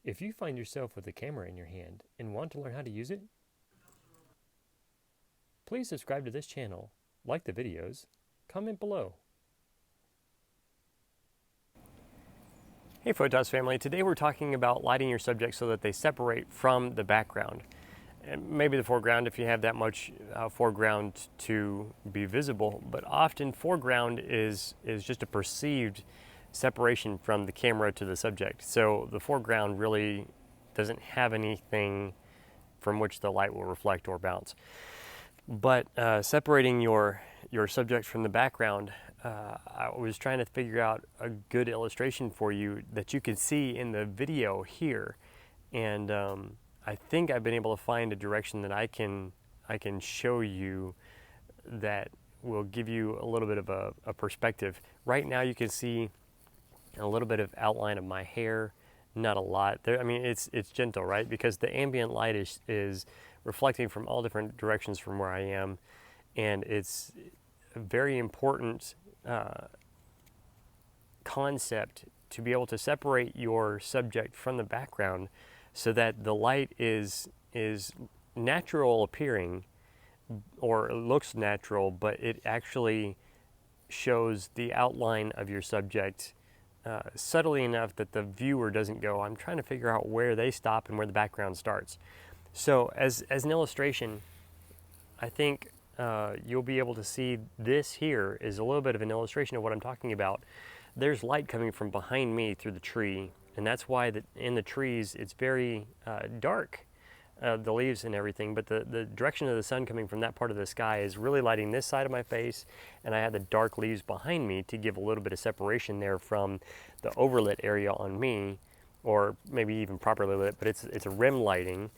If you find yourself with a camera in your hand and want to learn how to use it, please subscribe to this channel, like the videos, comment below. Hey Photos family, today we're talking about lighting your subjects so that they separate from the background. And maybe the foreground if you have that much foreground to be visible, but often foreground is just a perceived separation from the camera to the subject. So the foreground really doesn't have anything from which the light will reflect or bounce. But separating your subject from the background, I was trying to figure out a good illustration for you that you can see in the video here, and I think I've been able to find a direction that I can show you that will give you a little bit of a perspective. Right now you can see a little bit of outline of my hair, not a lot. There, I mean, it's gentle, right? Because the ambient light is reflecting from all different directions from where I am, and it's a very important concept to be able to separate your subject from the background so that the light is natural appearing, or it looks natural, but it actually shows the outline of your subject subtly enough that the viewer doesn't go, I'm trying to figure out where they stop and where the background starts. So as an illustration, I think you'll be able to see this here is a little bit of an illustration of what I'm talking about. There's light coming from behind me through the tree, and that's why in the trees it's very dark, the leaves and everything, but the direction of the sun coming from that part of the sky is really lighting this side of my face, and I have the dark leaves behind me to give a little bit of separation there from the overlit area on me, or maybe even properly lit, but it's a rim lighting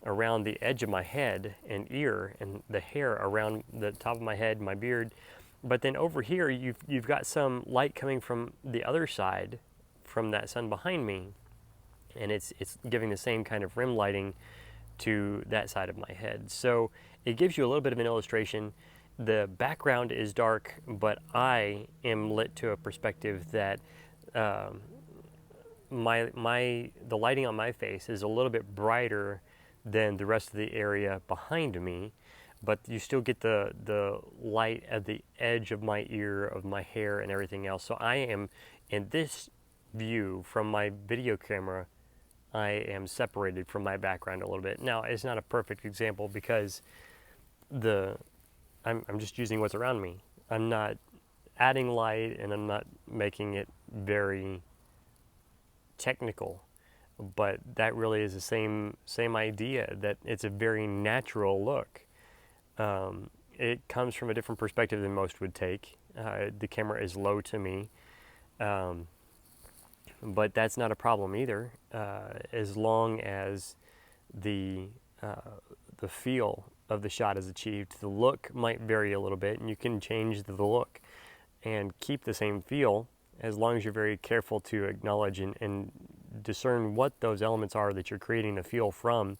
around the edge of my head and ear and the hair around the top of my head, my beard. But then over here you've got some light coming from the other side from that sun behind me, and it's giving the same kind of rim lighting to that side of my head. So it gives you a little bit of an illustration. The background is dark, but I am lit to a perspective that the lighting on my face is a little bit brighter than the rest of the area behind me, but you still get the light at the edge of my ear, of my hair, and everything else. So I am, in this view from my video camera, I am separated from my background a little bit. Now, it's not a perfect example because I'm just using what's around me. I'm not adding light, and I'm not making it very technical, but that really is the same idea, that it's a very natural look. It comes from a different perspective than most would take. The camera is low to me, but that's not a problem either, as long as the feel of the shot is achieved. The look might vary a little bit, and you can change the look and keep the same feel as long as you're very careful to acknowledge and discern what those elements are that you're creating the feel from.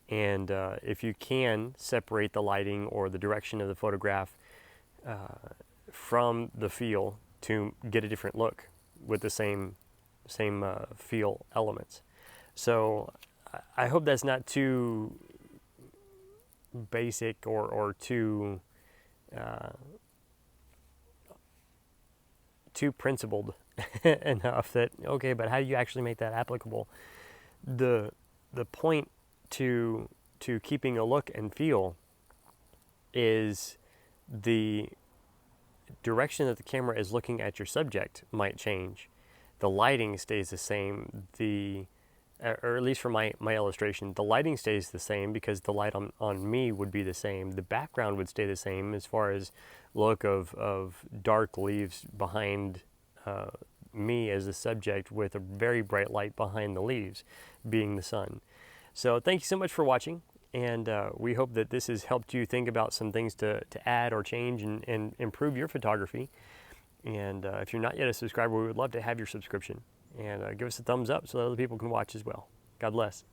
And if you can separate the lighting or the direction of the photograph from the feel to get a different look with the same feel elements. So I hope that's not too basic or too principled enough that, okay, but how do you actually make that applicable? The point to keeping a look and feel is the direction that the camera is looking at your subject might change. The lighting stays the same, or at least for my illustration, the lighting stays the same because the light on me would be the same. The background would stay the same as far as look of dark leaves behind me as the subject, with a very bright light behind the leaves being the sun. So thank you so much for watching, and we hope that this has helped you think about some things to add or change and improve your photography. And if you're not yet a subscriber, we would love to have your subscription, and give us a thumbs up so that other people can watch as well. God bless.